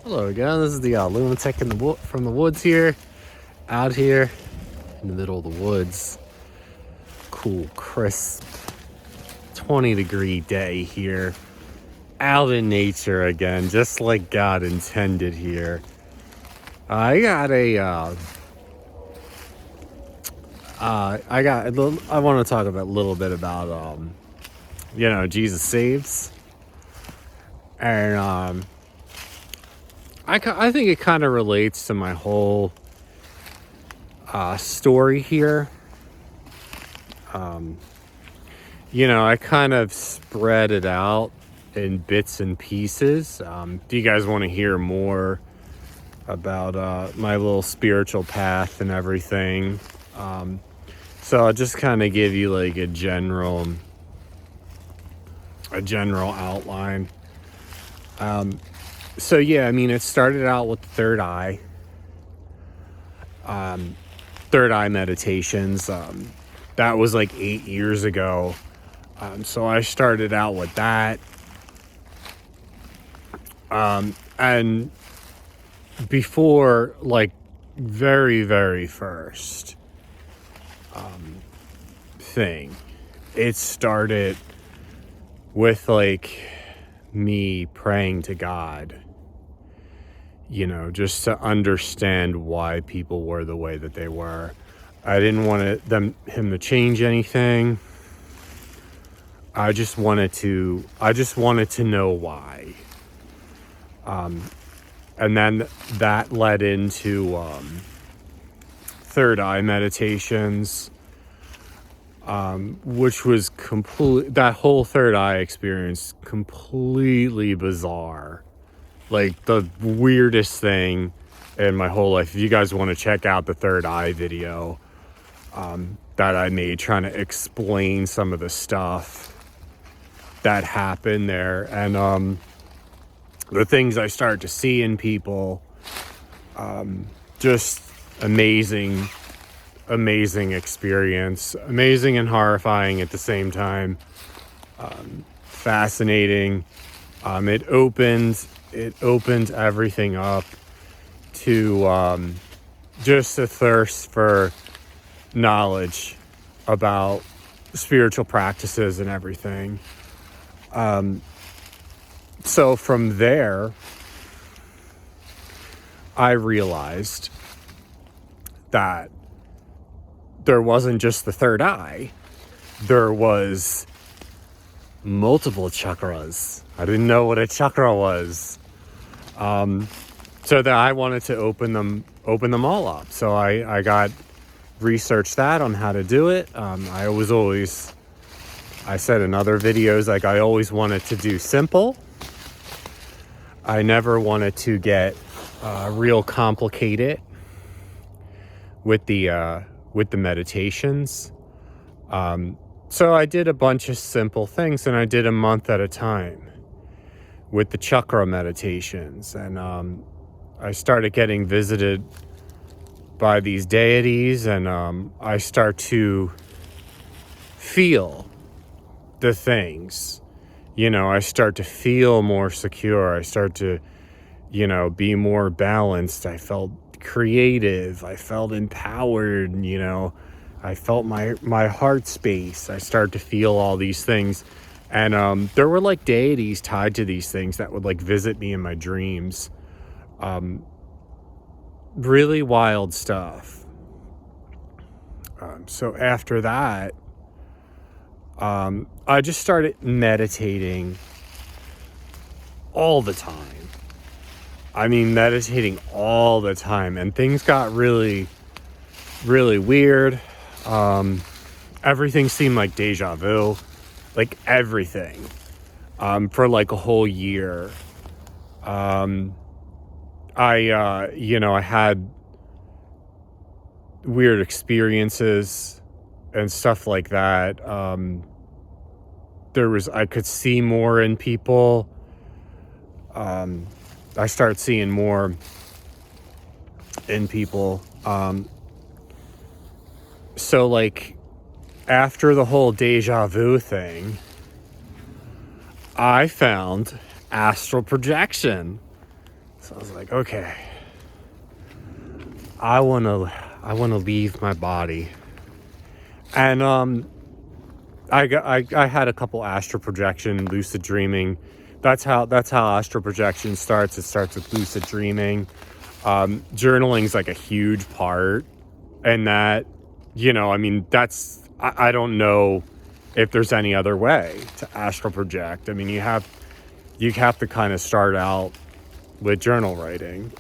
Hello again, this is the Lunatic from the woods here, out here in the middle of the woods. Cool, crisp, 20-degree day here, out in nature again, just like God intended here. I want to talk about a little bit about, Jesus saves. And, I think it kind of relates to my whole story here. I kind of spread it out in bits and pieces. Do you guys want to hear more about my little spiritual path and everything? So I'll just kind of give you like a general outline. So yeah, I mean, it started out with the third eye meditations. That was like 8 years ago. So I started out with that. And before, like, very, very first thing, it started with like me praying to God, just to understand why people were the way that they were. I didn't want him to change anything. I just wanted to know why. And then that led into third eye meditations, which was that whole third eye experience completely bizarre. Like the weirdest thing in my whole life. If you guys want to check out the third eye video that I made trying to explain some of the stuff that happened there, and the things I start to see in people, just amazing experience, amazing and horrifying at the same time. Fascinating. It opened everything up to just a thirst for knowledge about spiritual practices and everything. So from there, I realized that there wasn't just the third eye. There was multiple chakras. I didn't know what a chakra was. So that I wanted to open them all up. So I got researched that on how to do it. I said in other videos, like, I always wanted to do simple. I never wanted to get real complicated with the meditations. So I did a bunch of simple things, and I did a month at a time with the chakra meditations. And I started getting visited by these deities, and I start to feel the things. I start to feel more secure. I start to, be more balanced. I felt creative. I felt empowered. I felt my heart space. I start to feel all these things. And there were like deities tied to these things that would like visit me in my dreams. Really wild stuff. So after that, I just started meditating all the time. I mean, meditating all the time. And things got really, really weird. Everything seemed like deja vu. Like everything. For like a whole year. I had weird experiences and stuff like that. I could see more in people. I started seeing more in people. So like after the whole deja vu thing, I found astral projection. So I was like, okay, I want to leave my body. And I had a couple astral projection, lucid dreaming. That's how astral projection starts. It starts with lucid dreaming. Journaling is like a huge part, and that, I mean, I don't know if there's any other way to astral project. I mean, you have to kind of start out with journal writing.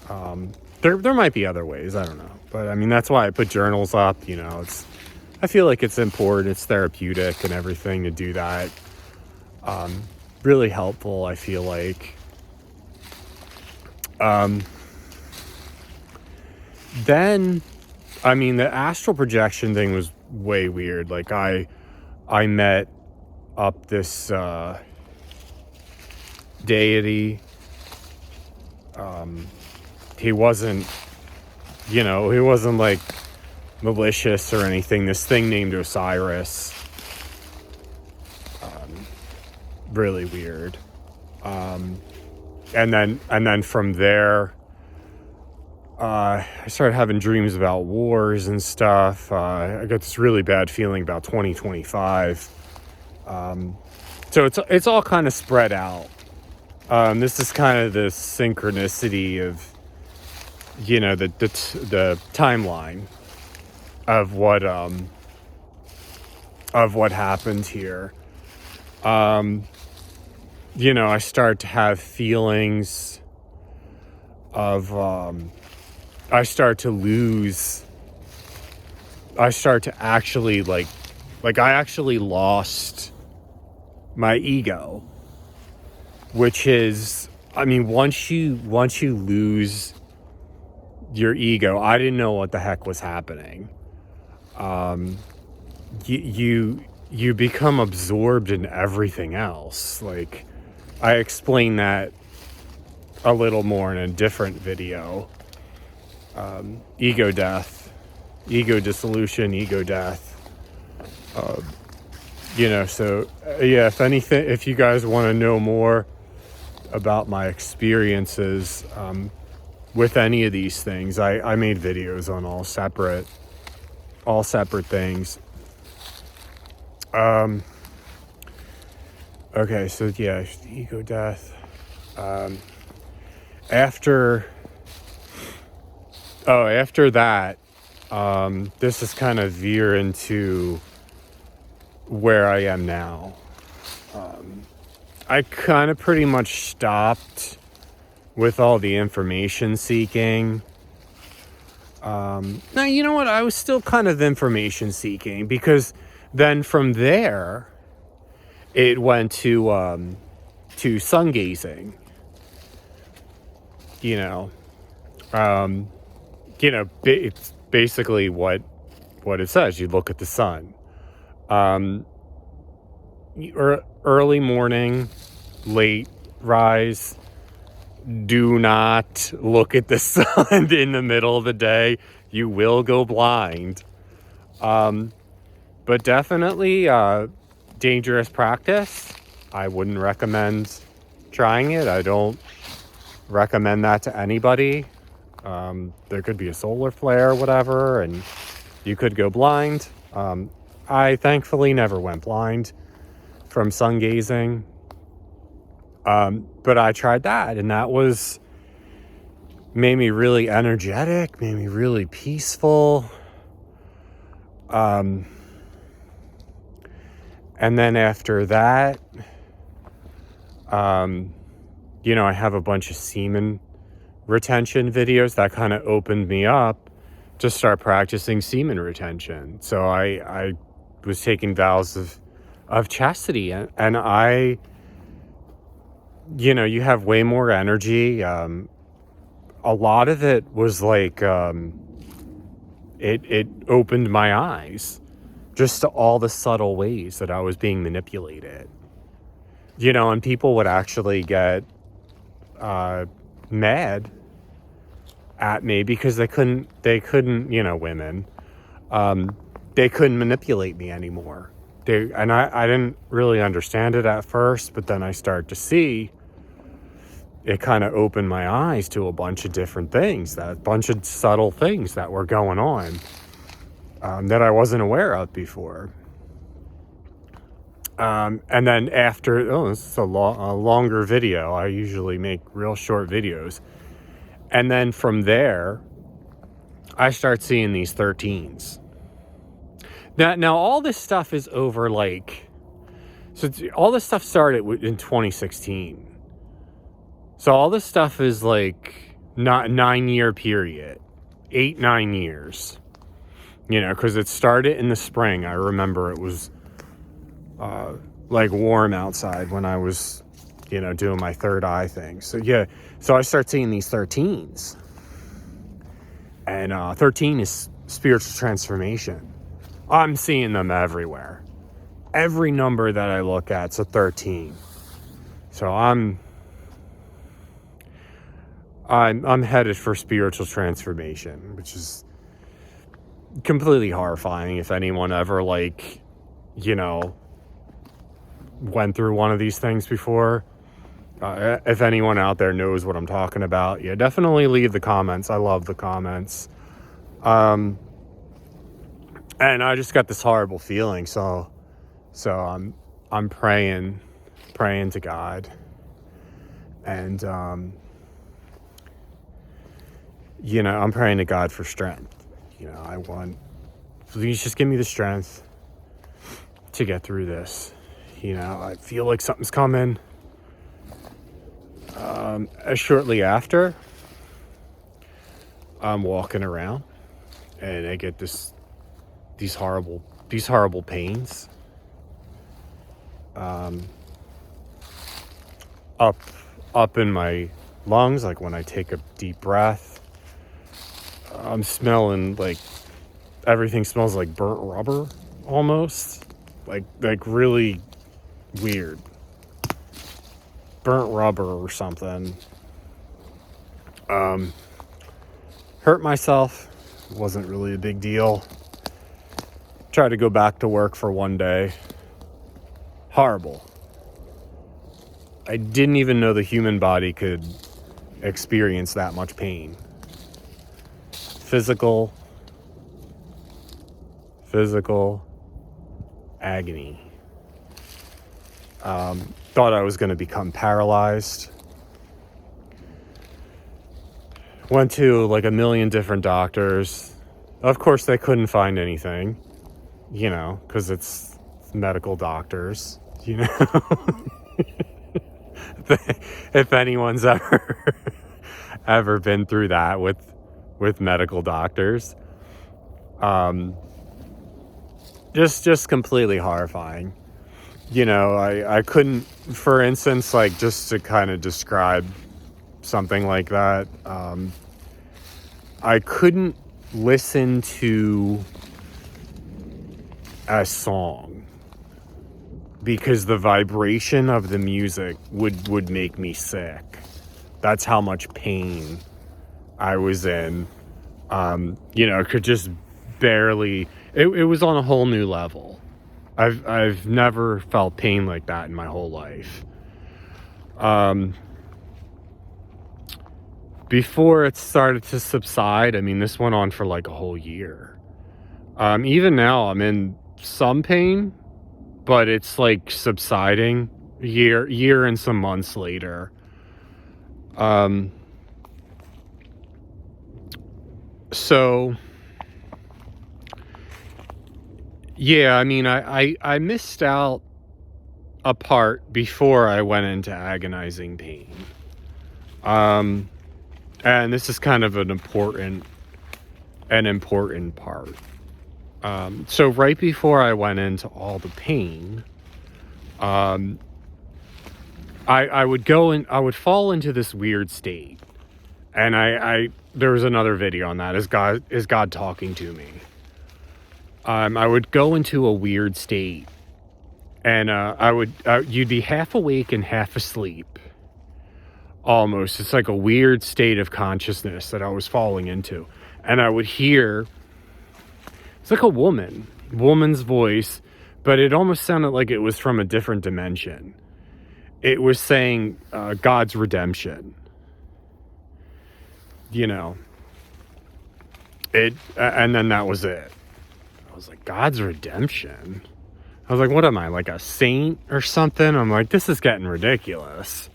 There might be other ways, I don't know, but I mean, that's why I put journals up. I feel like it's important, it's therapeutic and everything to do that. Really helpful, I feel like. Then, I mean, the astral projection thing was way weird. Like, I met up this deity. He wasn't like malicious or anything. This thing named Osiris. Really weird. And then from there, I started having dreams about wars and stuff. I got this really bad feeling about 2025. So it's all kind of spread out. This is kind of the synchronicity of, the timeline of what happened here. I start to have feelings of, I start to actually I actually lost my ego, which is, I mean, once you lose your ego, I didn't know what the heck was happening. You become absorbed in everything else. Like, I explain that a little more in a different video. Ego death, ego dissolution, ego death. So yeah, if you guys want to know more about my experiences with any of these things, I made videos on all separate things. Okay, so yeah, ego death. After that, this is kind of veer into where I am now. I kind of pretty much stopped with all the information seeking. Now, you know what? I was still kind of information seeking, because then from there, it went to Sungazing. It's basically what it says. You look at the sun. Early morning, late rise. Do not look at the sun in the middle of the day. You will go blind. But definitely dangerous practice. I wouldn't recommend trying it. I don't recommend that to anybody. There could be a solar flare or whatever, and you could go blind. I thankfully never went blind from sun gazing. But I tried that, and that made me really energetic, made me really peaceful. And then after that, I have a bunch of semen retention videos that kind of opened me up to start practicing semen retention. So I was taking vows of chastity, and I, you have way more energy. A lot of it was like, it opened my eyes just to all the subtle ways that I was being manipulated. And people would actually get mad at me because they couldn't, women, they couldn't manipulate me anymore. I didn't really understand it at first, but then I started to see it kind of opened my eyes to a bunch of different things, that bunch of subtle things that were going on that I wasn't aware of before. And then after, this is a longer video. I usually make real short videos. And then from there, I start seeing these 13s. Now all this stuff is over so all this stuff started in 2016. So all this stuff is not 9-year period, 8-9 years, because it started in the spring. I remember it was warm outside when I was, doing my third eye thing. So so I start seeing these 13s, and 13 is spiritual transformation. I'm seeing them everywhere. Every number that I look at is a 13. So I'm headed for spiritual transformation, which is completely horrifying. If anyone ever went through one of these things before, if anyone out there knows what I'm talking about, definitely leave the comments. I love the comments. And I just got this horrible feeling, so I'm praying to God, and I'm praying to God for strength. Please just give me the strength to get through this. I feel like something's coming. Shortly after, I'm walking around and I get these horrible pains. Up in my lungs, like when I take a deep breath. I'm smelling everything smells like burnt rubber, almost. Like really weird. Burnt rubber or something. Hurt myself. Wasn't really a big deal. Tried to go back to work for one day. Horrible. I didn't even know the human body could experience that much pain. Physical agony. Thought I was going to become paralyzed. Went to a million different doctors. Of course, they couldn't find anything, because it's medical doctors, If anyone's ever been through that with medical doctors, just completely horrifying. I couldn't, for instance, just to kind of describe something like that, I couldn't listen to a song because the vibration of the music would make me sick. That's how much pain I was in. Could just barely, it was on a whole new level. I've never felt pain like that in my whole life. Before it started to subside, this went on for a whole year. Even now I'm in some pain, but it's subsiding year and some months later. So yeah, I missed out a part before I went into agonizing pain. And this is kind of an important part. So right before I went into all the pain, I would fall into this weird state. And there was another video on that. Is God talking to me? I would go into a weird state, and you'd be half awake and half asleep. Almost. It's like a weird state of consciousness that I was falling into. And I would hear, it's like a woman's voice, but it almost sounded like it was from a different dimension. it was saying God's redemption. You know, and then that was it. I was like, God's redemption? I was like, what am I, like a saint or something? I'm like, this is getting ridiculous.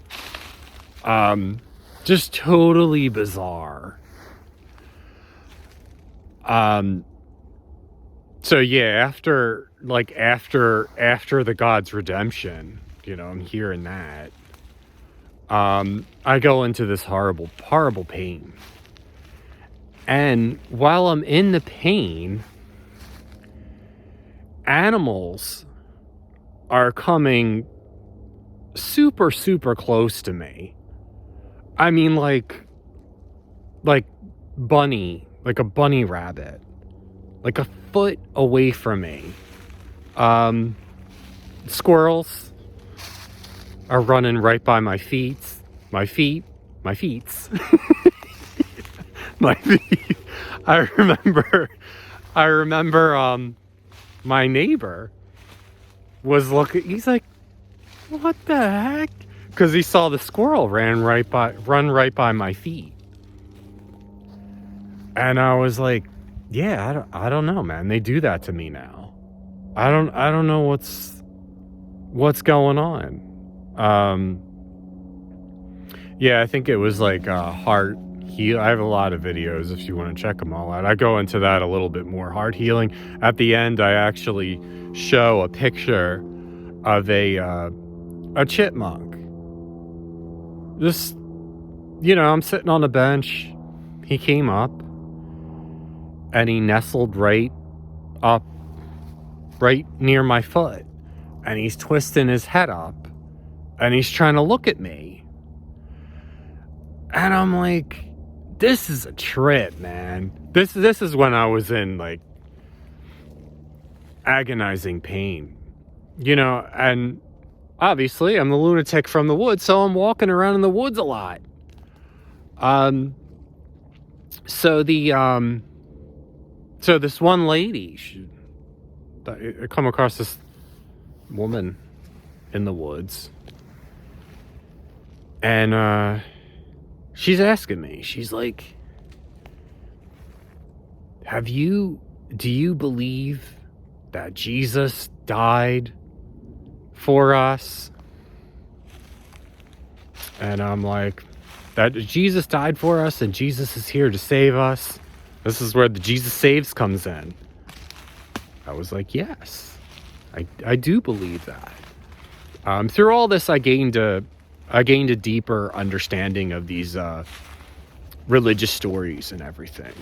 Just totally bizarre. So yeah, after the God's redemption, you know, I'm hearing that. I go into this horrible pain. And while I'm in the pain, animals are coming super, super close to me. I mean, like a bunny rabbit, like a foot away from me. Squirrels are running right by my feet. My feet. I remember my neighbor was looking, he's like, what the heck? Because he saw the squirrel run right by my feet. And I was like, yeah, I don't know, man. They do that to me now. I don't know what's going on. Yeah, I think it was like heart heal. I have a lot of videos if you want to check them all out. I go into that a little bit more. Heart healing. At the end, I actually show a picture of a chipmunk. Just, you know, I'm sitting on a bench. He came up and he nestled right near my foot, and he's twisting his head up and he's trying to look at me. And I'm like, this is a trip, man. This is when I was in like agonizing pain, you know. And obviously I'm the lunatic from the woods, so I'm walking around in the woods a lot. So this one lady, I come across this woman in the woods, and she's asking me, she's like, do you believe that Jesus died for us? And I'm like, that Jesus died for us and Jesus is here to save us. This is where the Jesus Saves comes in. I was like, yes, I do believe that. Through all this, I gained a deeper understanding of these religious stories and everything.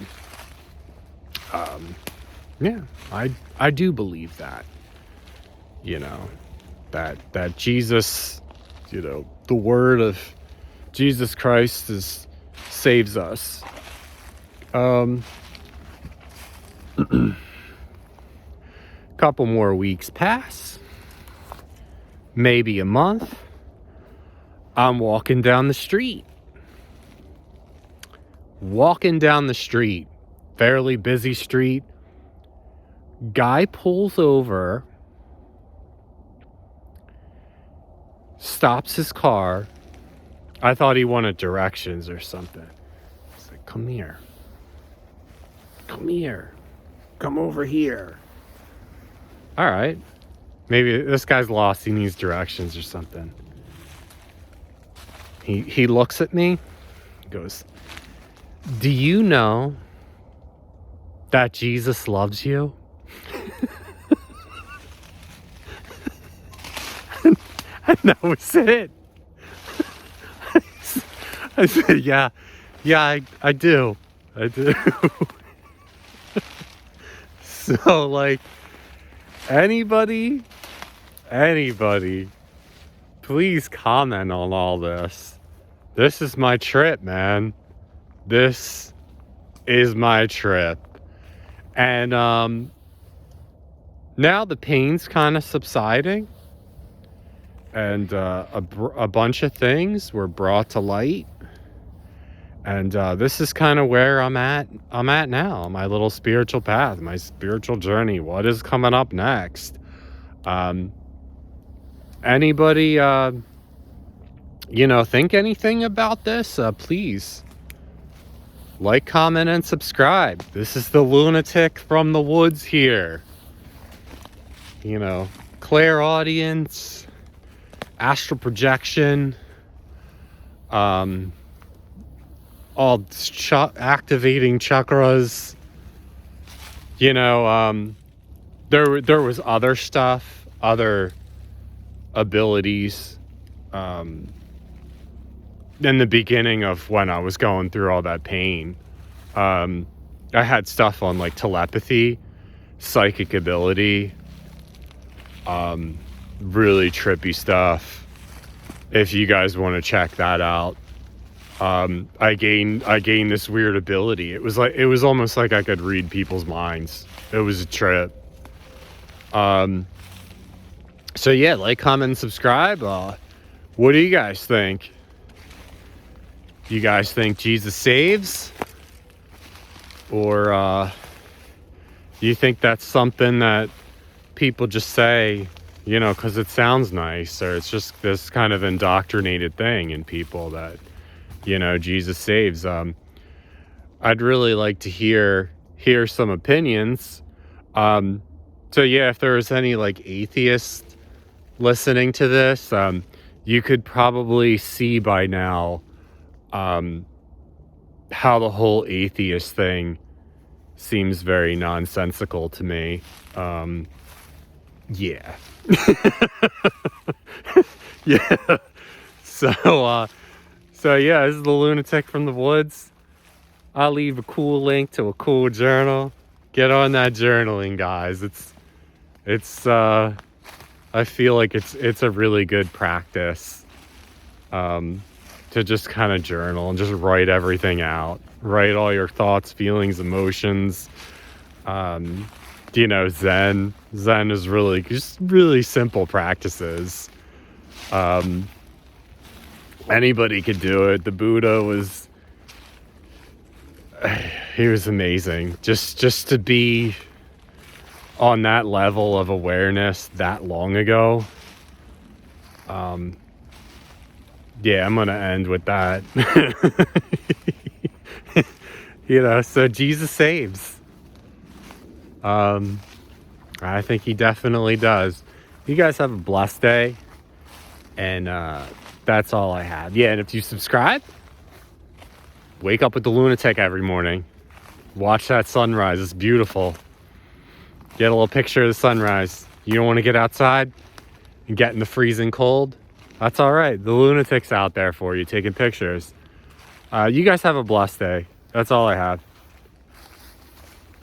Yeah, I do believe that. You know, that Jesus, you know, the word of Jesus Christ saves us. Couple more weeks pass, maybe a month. I'm walking down the street, fairly busy street. Guy pulls over, stops his car. I thought he wanted directions or something. He's like, come here, come over here. All right, maybe this guy's lost, he needs directions or something. He looks at me, goes, do you know that Jesus loves you? And that was it. I said, yeah, I do. So, like, anybody, please comment on all this. This is my trip, man. This is my trip. And now the pain's kind of subsiding. And a bunch of things were brought to light. And this is kind of where I'm at now, my little spiritual path, my spiritual journey. What is coming up next? Anybody think anything about this, please like, comment, and subscribe. This is the Lunatic from the woods here. Clairaudience, astral projection, all activating chakras. There was other stuff, other abilities, in the beginning of when I was going through all that pain. I had stuff on like telepathy, psychic ability, really trippy stuff. If you guys want to check that out, I gained this weird ability. It was almost like I could read people's minds. It was a trip. So yeah, like, comment, and subscribe. What do you guys think? You guys think Jesus saves? Or you think that's something that people just say, because it sounds nice, or it's just this kind of indoctrinated thing in people that, Jesus saves? I'd really like to hear some opinions. So yeah, if there was any like atheist listening to this, you could probably see by now how the whole atheist thing seems very nonsensical to me. Yeah. Yeah. So yeah, this is the Lunatic from the woods. I'll leave a cool link to a cool journal. Get on that journaling, guys. I feel like it's a really good practice. To just kind of journal and just write everything out. Write all your thoughts, feelings, emotions. Zen is really simple practices. Anybody could do it. The Buddha he was amazing. Just to be on that level of awareness that long ago. Yeah, I'm gonna end with that. So Jesus saves. I think he definitely does. You guys have a blessed day. And that's all I have. Yeah, and if you subscribe, wake up with the Lunatic every morning. Watch that sunrise. It's beautiful. Get a little picture of the sunrise. You don't want to get outside and get in the freezing cold? That's all right. The Lunatic's out there for you, taking pictures. You guys have a blessed day. That's all I have.